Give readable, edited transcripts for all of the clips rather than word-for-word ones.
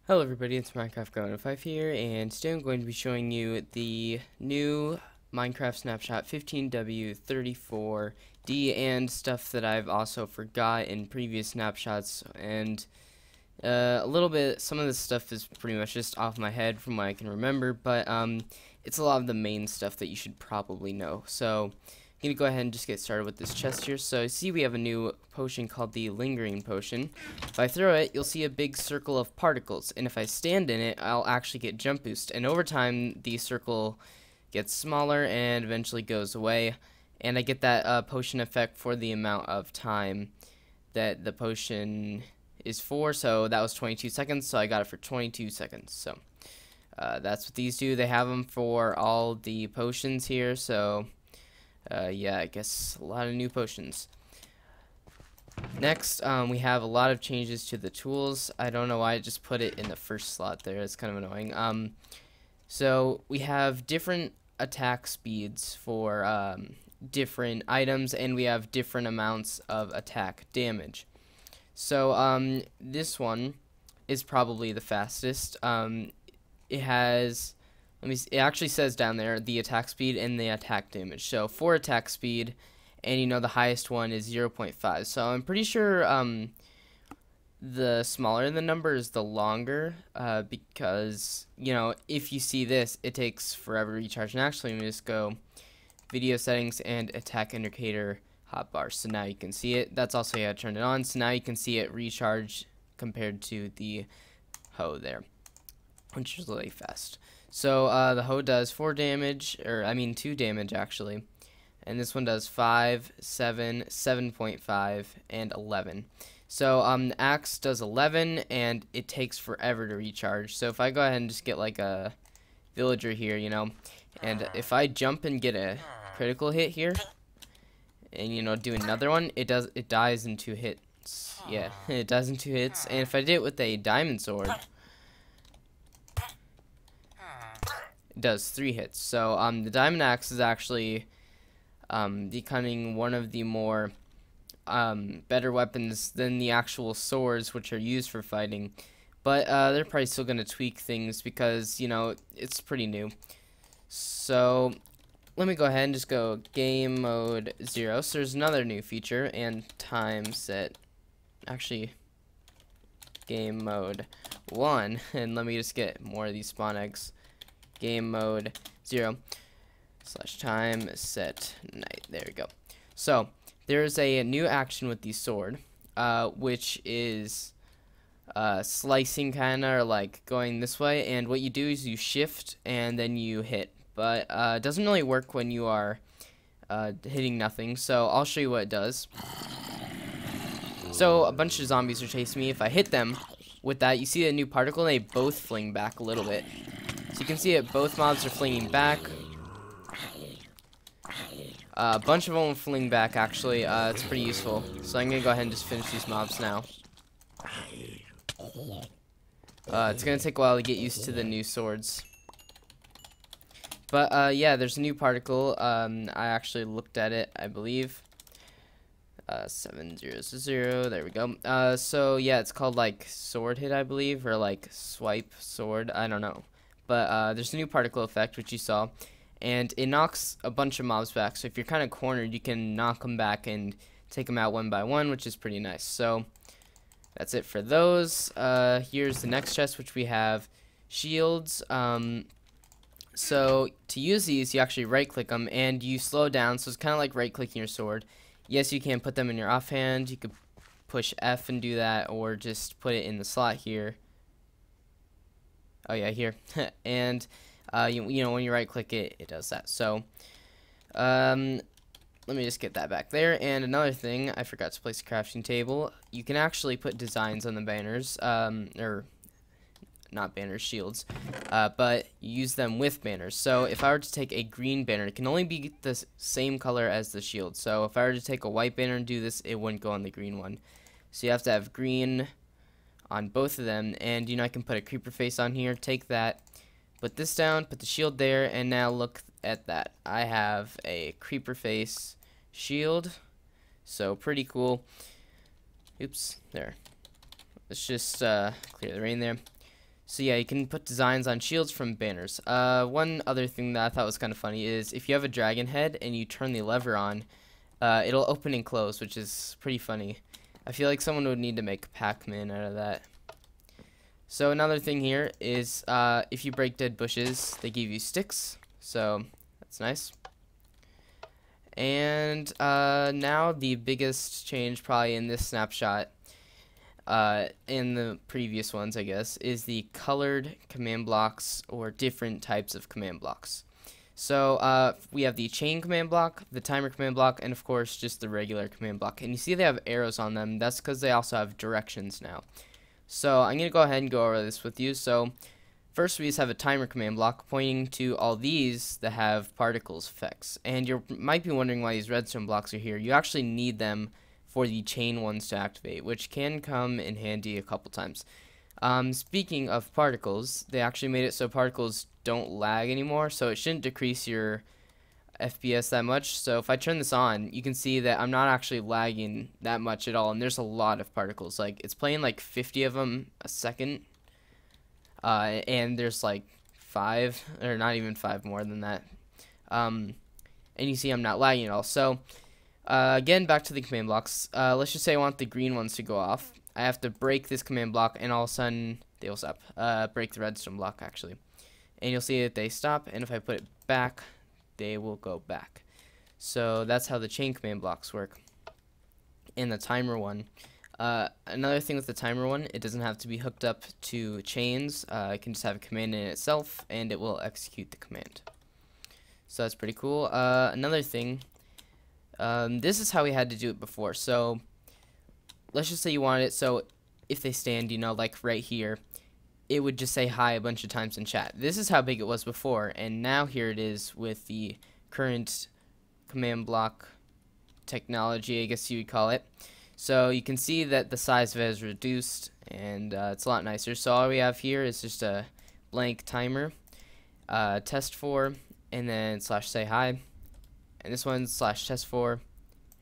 Hello everybody, it's Minecraft Going 5 here, and today I'm going to be showing you the new Minecraft Snapshot 15W34D and stuff that I've also forgot in previous snapshots, and a little bit, some of this stuff is pretty much just off my head from what I can remember, but it's a lot of the main stuff that you should probably know. So I'm going to go ahead and just get started with this chest here. So you see we have a new potion called the Lingering Potion. If I throw it, you'll see a big circle of particles, and if I stand in it, I'll actually get jump boost, and over time the circle gets smaller and eventually goes away, and I get that potion effect for the amount of time that the potion is for. So that was 22 seconds, so I got it for 22 seconds. So that's what these do. They have them for all the potions here, so yeah, I guess a lot of new potions. Next, we have a lot of changes to the tools. I don't know why I just put it in the first slot there. It's kind of annoying. So we have different attack speeds for different items, and we have different amounts of attack damage. So this one is probably the fastest. It has, it actually says down there the attack speed and the attack damage. So for attack speed, and you know the highest one is 0.5. So I'm pretty sure the smaller the number is the longer, because you know if you see this, it takes forever to recharge. And actually, let me just go video settings and attack indicator hotbar. So now you can see it. That's also how I turned it on. So now you can see it recharge compared to the hoe there, which is really fast. So the hoe does 4 damage, or I mean 2 damage actually, and this one does 5, 7, 7.5, and 11. So the axe does 11, and it takes forever to recharge. So if I go ahead and just get like a villager here, you know, and if I jump and get a critical hit here, and you know do another one, it dies in 2 hits. Yeah, it dies in 2 hits. And if I did it with a diamond sword, it does 3 hits. So the diamond axe is actually becoming one of the more better weapons than the actual swords, which are used for fighting. But they're probably still going to tweak things because, you know, it's pretty new. So let me go ahead and just go game mode 0. So there's another new feature, and time set, actually game mode 1. And let me just get more of these spawn eggs. Game mode 0 / time set night. There we go. So there's a new action with the sword, which is slicing kind of, or like going this way, and what you do is you shift and then you hit, but it doesn't really work when you are hitting nothing. So I'll show you what it does. So a bunch of zombies are chasing me. If I hit them with that, you see a new particle, and they both fling back a little bit. So you can see it, both mobs are flinging back. A bunch of them fling back, actually. It's pretty useful. So I'm going to go ahead and just finish these mobs now. It's going to take a while to get used to the new swords. But, yeah, there's a new particle. I actually looked at it, I believe. 700, there we go. So, yeah, it's called, like, sword hit, I believe, or, like, swipe sword. I don't know. But, there's a new particle effect, which you saw. And it knocks a bunch of mobs back. So if you're kind of cornered, you can knock them back and take them out one by one, which is pretty nice. So that's it for those. Here's the next chest, which we have shields. So to use these, you actually right-click them, and you slow down. So it's kind of like right-clicking your sword. Yes, you can put them in your offhand. You could push F and do that, or just put it in the slot here. Oh, yeah, here. And you know, when you right click it, it does that. So let me just get that back there. And another thing, I forgot to place a crafting table. You can actually put designs on the banners, or not banners, shields, but use them with banners. So if I were to take a green banner, it can only be the same color as the shield. So if I were to take a white banner and do this, it wouldn't go on the green one. So you have to have green on both of them. And you know, I can put a creeper face on here, take that, put this down, put the shield there, and now look at that. I have a creeper face shield, so pretty cool. Oops, there. Let's just clear the rain there. So yeah, you can put designs on shields from banners. One other thing that I thought was kind of funny is if you have a dragon head and you turn the lever on, it'll open and close, which is pretty funny. I feel like someone would need to make Pac-Man out of that. So another thing here is if you break dead bushes, they give you sticks. So that's nice. And now the biggest change probably in this snapshot, in the previous ones I guess, is the colored command blocks or different types of command blocks. So we have the chain command block, the timer command block, and of course just the regular command block. And you see they have arrows on them. That's because they also have directions now. So I'm going to go ahead and go over this with you. So first we just have a timer command block pointing to all these that have particles effects. And you might be wondering why these redstone blocks are here. You actually need them for the chain ones to activate, which can come in handy a couple times. Speaking of particles, they actually made it so particles don't lag anymore, so it shouldn't decrease your FPS that much. So if I turn this on, you can see that I'm not actually lagging that much at all, and there's a lot of particles. Like, it's playing like 50 of them a second, and there's like 5, or not even 5 more than that. And you see I'm not lagging at all. So again, back to the command blocks. Let's just say I want the green ones to go off. I have to break this command block, and all of a sudden they will stop. Break the redstone block, actually. And you'll see that they stop, and if I put it back, they will go back. So that's how the chain command blocks work. And the timer one. Another thing with the timer one, it doesn't have to be hooked up to chains. It can just have a command in itself, and it will execute the command. So that's pretty cool. Another thing, this is how we had to do it before. So let's just say you want it so if they stand, you know, like right here, it would just say hi a bunch of times in chat. This is how big it was before, and now here it is with the current command block technology, I guess you would call it. So you can see that the size of it is reduced, and it's a lot nicer. So all we have here is just a blank timer, test4, and then /say hi, and this one's /test4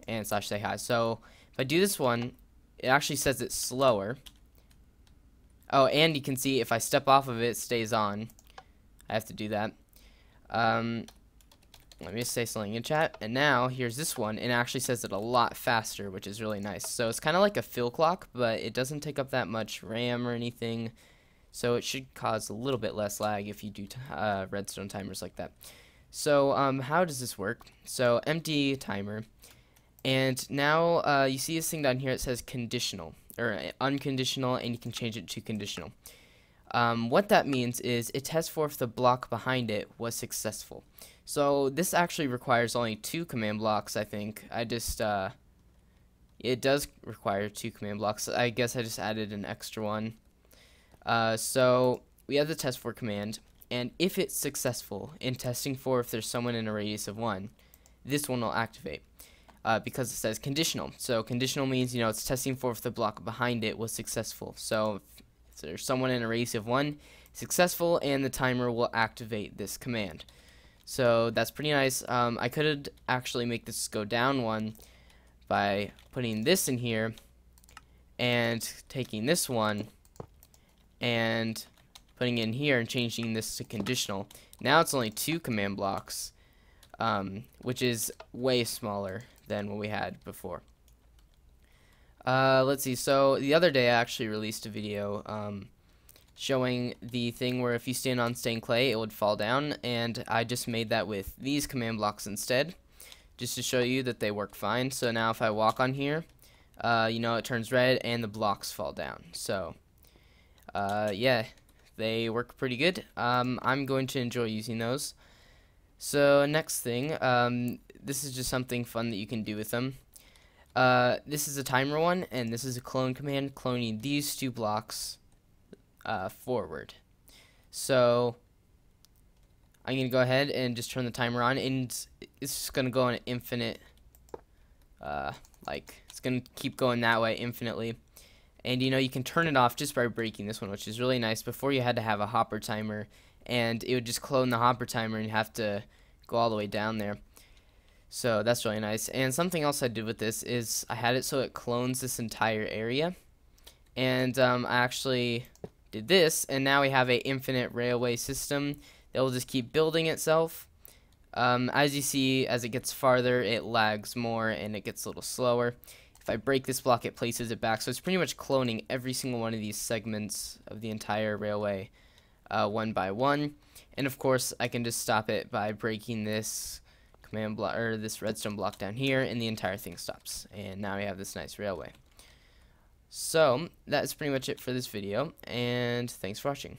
and /say hi. So if I do this one, it actually says it's slower. Oh, and you can see if I step off of it, it stays on. I have to do that. Let me just say something in chat. And now, here's this one, and it actually says it a lot faster, which is really nice. So it's kind of like a fill clock, but it doesn't take up that much RAM or anything. So it should cause a little bit less lag if you do redstone timers like that. So how does this work? So empty timer. And now you see this thing down here, it says conditional, or unconditional, and you can change it to conditional. What that means is it tests for if the block behind it was successful. So this actually requires only 2 command blocks, I think. It does require 2 command blocks. I guess I just added an extra one. So we have the test for command, and if it's successful in testing for if there's someone in a radius of 1, this one will activate. Because it says conditional. So conditional means, you know, it's testing for if the block behind it was successful. So if there's someone in a radius of 1, successful, and the timer will activate this command. So that's pretty nice. I could actually make this go down 1 by putting this in here and taking this one and putting it in here and changing this to conditional. Now it's only 2 command blocks, which is way smaller than what we had before. Let's see. So the other day I actually released a video showing the thing where if you stand on stained clay it would fall down, and I just made that with these command blocks instead, just to show you that they work fine. So now if I walk on here, you know, it turns red and the blocks fall down. So yeah, they work pretty good. I'm going to enjoy using those. So next thing, this is just something fun that you can do with them. This is a timer one, and this is a clone command, cloning these 2 blocks forward. So I'm going to go ahead and just turn the timer on, and it's just going to go on an infinite, like, it's going to keep going that way infinitely. And, you know, you can turn it off just by breaking this one, which is really nice. Before you had to have a hopper timer, and it would just clone the hopper timer, and you have to go all the way down there. So that's really nice. And something else I did with this is I had it so it clones this entire area. And I actually did this, and now we have a infinite railway system that will just keep building itself. As you see, as it gets farther, it lags more and it gets a little slower. If I break this block, it places it back. So it's pretty much cloning every single one of these segments of the entire railway one by one. And of course, I can just stop it by breaking this command block or this redstone block down here, and the entire thing stops. And now we have this nice railway. So that's pretty much it for this video, and thanks for watching.